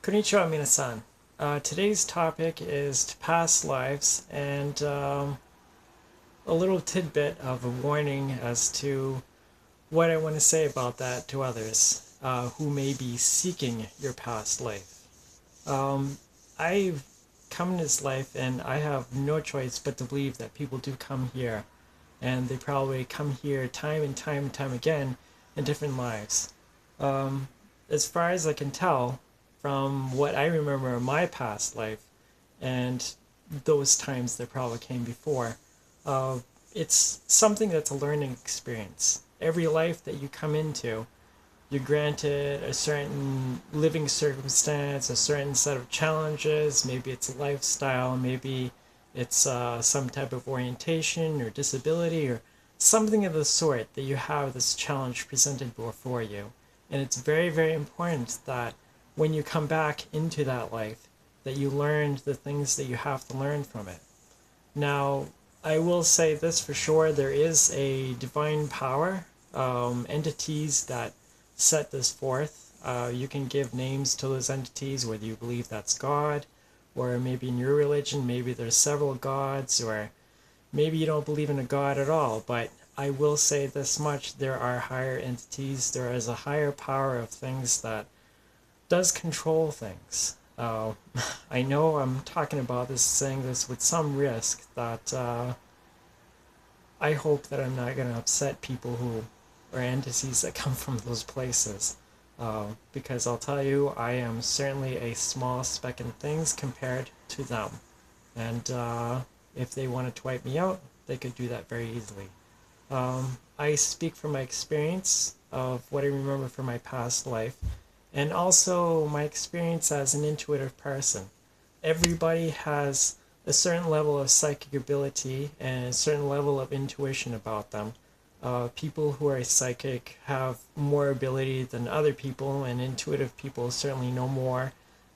Konnichiwa, minasan. Today's topic is past lives and a little tidbit of a warning as to what I want to say about that to others who may be seeking your past life. I've come in this life and I have no choice but to believe that people do come here, and they probably come here time and time and time again in different lives. Um, as far as I can tell, from what I remember in my past life and those times that probably came before, uh, it's something that's a learning experience. Every life that you come into, you're granted a certain living circumstance, a certain set of challenges. Maybe it's a lifestyle, maybe it's some type of orientation or disability or something of the sort that you have this challenge presented before you. And it's very, very important that when you come back into that life, that you learned the things that you have to learn from it. Now, I will say this for sure, there is a divine power, entities that set this forth. You can give names to those entities, whether you believe that's God, or maybe in your religion, maybe there's several gods, or maybe you don't believe in a God at all. But I will say this much, there are higher entities, there is a higher power of things that does control things. I know I'm talking about this, saying this with some risk that I hope that I'm not going to upset people who or entities that come from those places. Because I'll tell you, I am certainly a small speck in things compared to them. And if they wanted to wipe me out, they could do that very easily. I speak from my experience of what I remember from my past life, and also my experience as an intuitive person. Everybody has a certain level of psychic ability and a certain level of intuition about them. People who are psychic have more ability than other people, and intuitive people certainly know more.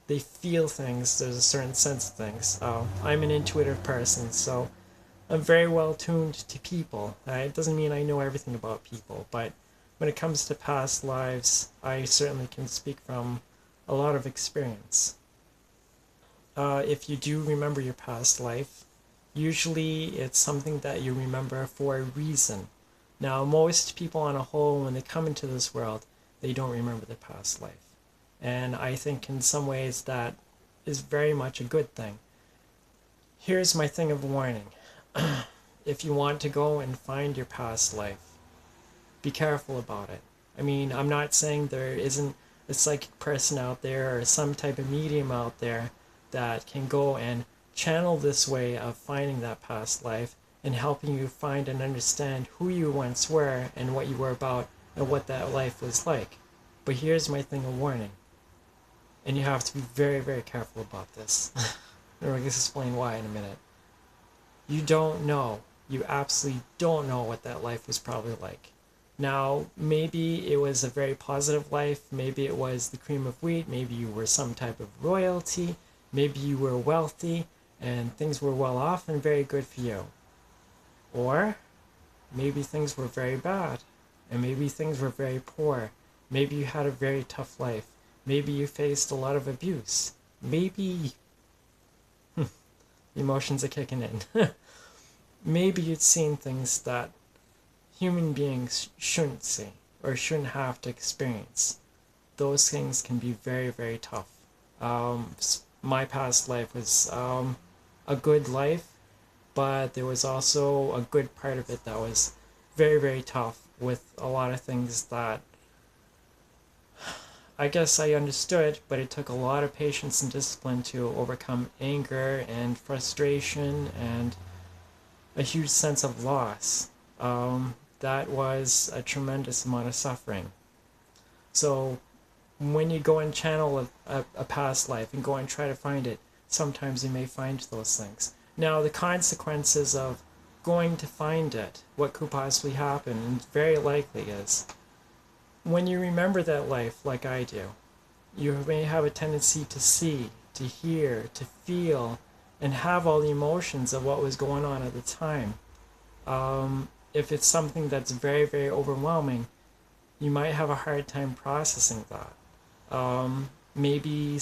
They feel things, there's a certain sense of things. I'm an intuitive person, so I'm very well tuned to people. It doesn't mean I know everything about people, but when it comes to past lives, I certainly can speak from a lot of experience. If you do remember your past life, usually it's something that you remember for a reason. Now, most people on a whole, when they come into this world, they don't remember their past life. And I think in some ways that is very much a good thing. Here's my thing of warning. If you want to go and find your past life, be careful about it. I mean, I'm not saying there isn't a psychic person out there or some type of medium out there that can go and channel this way of finding that past life and helping you find and understand who you once were and what you were about and what that life was like. But here's my thing of warning. And you have to be very, very careful about this. And I'll explain why in a minute. You don't know. You absolutely don't know what that life was probably like. Now, maybe it was a very positive life. Maybe it was the cream of wheat. Maybe you were some type of royalty. Maybe you were wealthy and things were well off and very good for you. Or maybe things were very bad and maybe things were very poor. Maybe you had a very tough life. Maybe you faced a lot of abuse. Maybe emotions are kicking in. Maybe you'd seen things that human beings shouldn't see or shouldn't have to experience. Those things can be very, very tough. My past life was a good life, but there was also a good part of it that was very, very tough with a lot of things that I guess I understood, but it took a lot of patience and discipline to overcome anger and frustration and a huge sense of loss. That was a tremendous amount of suffering. So when you go and channel a past life and go and try to find it, sometimes you may find those things. Now, the consequences of going to find it, what could possibly happen, and very likely is, when you remember that life like I do, you may have a tendency to see, to hear, to feel, and have all the emotions of what was going on at the time. If it's something that's very, very overwhelming, you might have a hard time processing that. maybe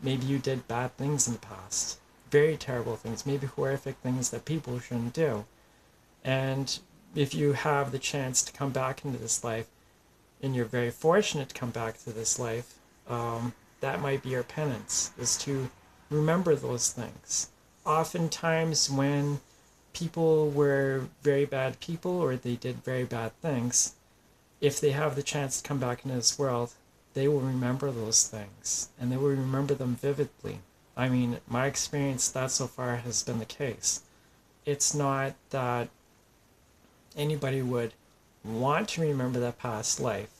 maybe you did bad things in the past, very terrible things, maybe horrific things that people shouldn't do. And if you have the chance to come back into this life, and you're very fortunate to come back to this life, that might be your penance, is to remember those things. Oftentimes, when people were very bad people or they did very bad things, if they have the chance to come back into this world, they will remember those things and they will remember them vividly. I mean, my experience, that so far has been the case. It's not that anybody would want to remember that past life.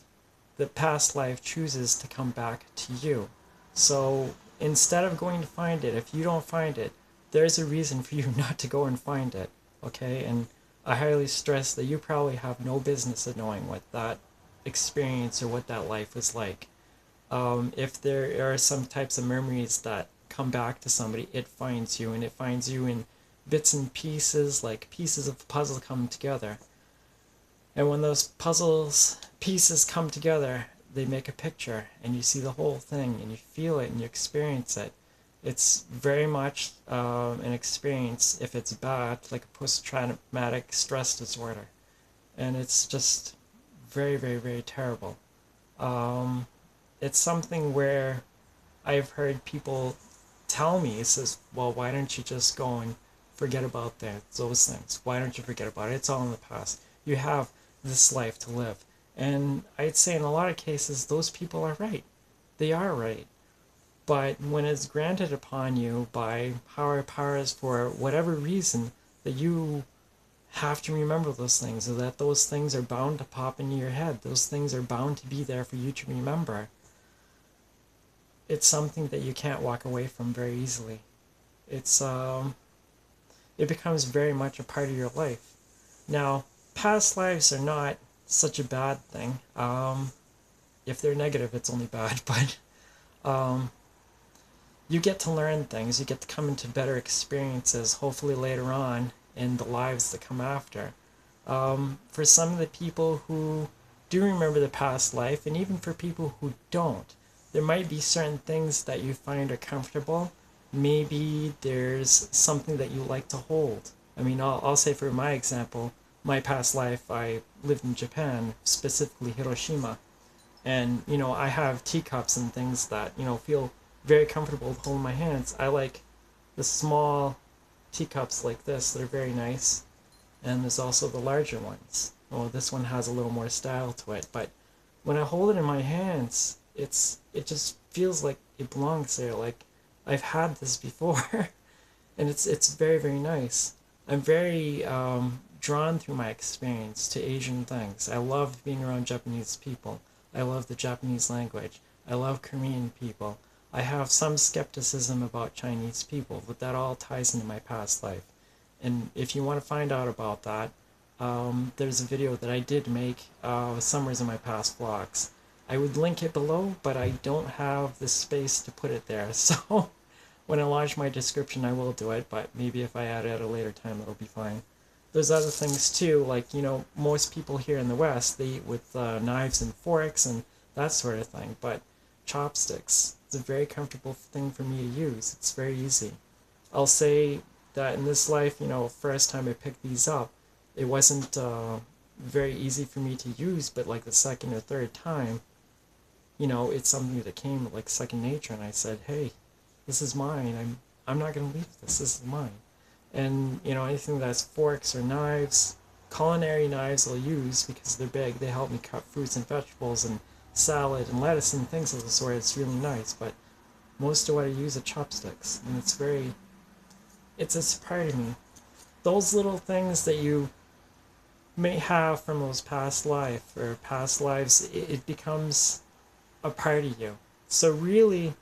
The past life chooses to come back to you. So instead of going to find it, if you don't find it, there's a reason for you not to go and find it. Okay? And I highly stress that you probably have no business of knowing what that experience or what that life was like. If there are some types of memories that come back to somebody, it finds you, and it finds you in bits and pieces, like pieces of a puzzle come together. And when those pieces come together, they make a picture, and you see the whole thing, and you feel it, and you experience it. It's very much an experience, if it's bad, like a post-traumatic stress disorder. And it's just very, very, very terrible. It's something where I've heard people tell me, it says, well, why don't you just go and forget about those things? Why don't you forget about it? It's all in the past. You have this life to live. And I'd say in a lot of cases, those people are right. They are right. But when it's granted upon you by higher powers for whatever reason, that you have to remember those things, or that those things are bound to pop into your head, those things are bound to be there for you to remember, it's something that you can't walk away from very easily. It's it becomes very much a part of your life. Now, past lives are not such a bad thing. If they're negative, it's only bad, but you get to learn things, you get to come into better experiences, hopefully later on in the lives that come after. For some of the people who do remember the past life, and even for people who don't, there might be certain things that you find are comfortable. Maybe there's something that you like to hold. I mean, I'll say for my example, my past life, I lived in Japan, specifically Hiroshima. And, I have teacups and things that, feel very comfortable to hold in my hands. I like the small teacups like this that are very nice. And there's also the larger ones. Well, this one has a little more style to it. But when I hold it in my hands, it just feels like it belongs there. Like I've had this before. And it's very, very nice. I'm very drawn through my experience to Asian things. I love being around Japanese people. I love the Japanese language. I love Korean people. I have some skepticism about Chinese people, but that all ties into my past life. And if you want to find out about that, there's a video that I did make, Summers in my past vlogs. I would link it below, but I don't have the space to put it there. So when I launch my description, I will do it, but maybe if I add it at a later time, it'll be fine. There's other things too, like, most people here in the West, they eat with knives and forks and that sort of thing, but chopsticks, it's a very comfortable thing for me to use. It's very easy. I'll say that in this life, first time I picked these up, it wasn't very easy for me to use, but like the second or third time, it's something that came like second nature, and I said, hey, this is mine. I'm not going to leave this. This is mine. And, anything that's forks or knives, culinary knives I'll use because they're big. They help me cut fruits and vegetables and salad and lettuce and things of the sort. It's really nice. But most of what I use are chopsticks. And it's a part of me. Those little things that you may have from those past life or past lives, it becomes a part of you. So really,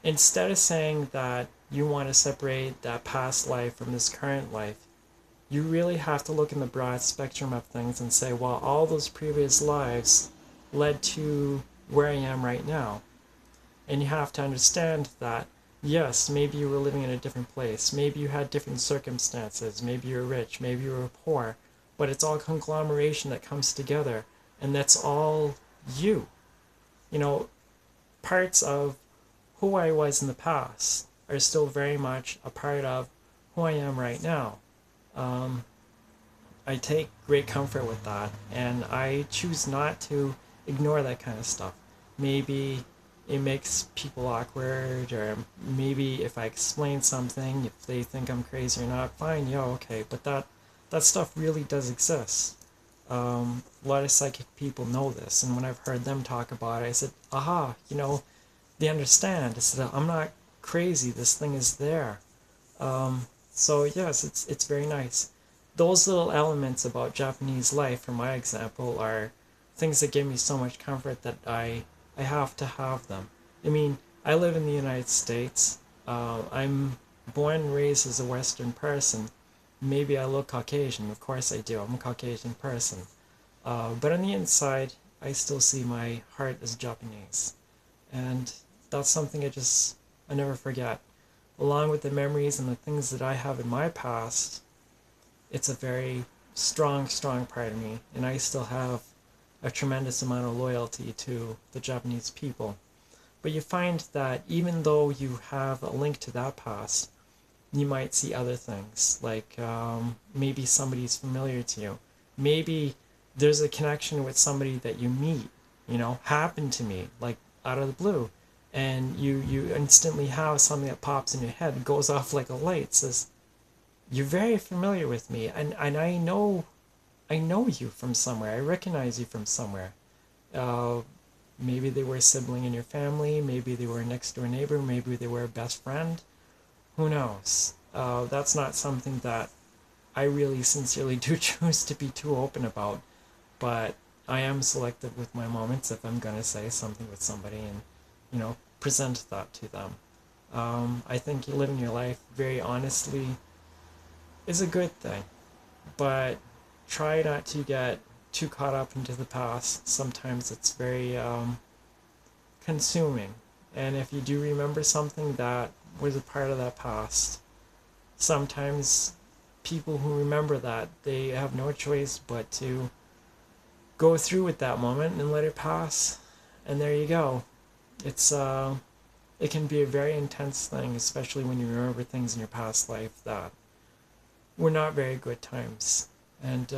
instead of saying that you want to separate that past life from this current life, you really have to look in the broad spectrum of things and say, well, all those previous lives led to where I am right now. And you have to understand that, yes, maybe you were living in a different place, maybe you had different circumstances, maybe you were rich, maybe you were poor, but it's all conglomeration that comes together, and that's all you. parts of who I was in the past are still very much a part of who I am right now. Um, I take great comfort with that, and I choose not to ignore that kind of stuff. Maybe it makes people awkward, or maybe if I explain something, if they think I'm crazy or not, fine, yeah, okay. But that stuff really does exist. A lot of psychic people know this, and when I've heard them talk about it, I said, aha, they understand. I said, I'm not crazy. This thing is there. So yes, it's very nice. Those little elements about Japanese life, for my example, are things that give me so much comfort that I have to have them. I mean, I live in the United States. I'm born and raised as a Western person. Maybe I look Caucasian. Of course I do. I'm a Caucasian person. But on the inside, I still see my heart as Japanese. And that's something I never forget. Along with the memories and the things that I have in my past, it's a very strong, strong part of me. And I still have a tremendous amount of loyalty to the Japanese people. But you find that even though you have a link to that past, you might see other things, like maybe somebody's familiar to you. Maybe there's a connection with somebody that you meet, happened to me, like out of the blue. And you instantly have something that pops in your head, goes off like a light, says, you're very familiar with me, and I know you from somewhere. I recognize you from somewhere. Uh, Maybe they were a sibling in your family, maybe they were a next door neighbor, maybe they were a best friend. Who knows? That's not something that I really sincerely do choose to be too open about, but I am selective with my moments if I'm going to say something with somebody and, present that to them. I think living your life very honestly is a good thing, but try not to get too caught up into the past. Sometimes it's very consuming, and if you do remember something that was a part of that past, sometimes people who remember that, they have no choice but to go through with that moment and let it pass, and there you go. It's it can be a very intense thing, especially when you remember things in your past life that were not very good times. And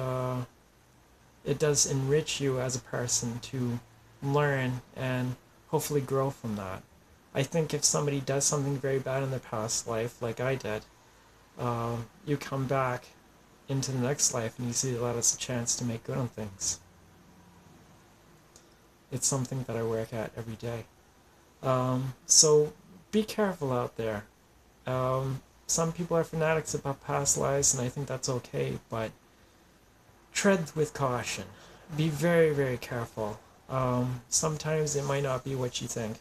it does enrich you as a person to learn and hopefully grow from that. I think if somebody does something very bad in their past life, like I did, you come back into the next life and you see that as a chance to make good on things. It's something that I work at every day. So be careful out there. Some people are fanatics about past lives, and I think that's okay, but tread with caution. Be very, very careful. Sometimes it might not be what you think.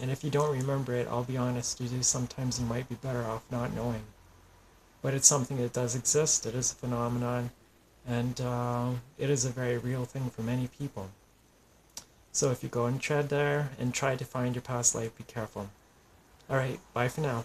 And if you don't remember it, I'll be honest with you, sometimes you might be better off not knowing. But it's something that does exist, it is a phenomenon, and it is a very real thing for many people. So if you go and tread there and try to find your past life, be careful. Alright, bye for now.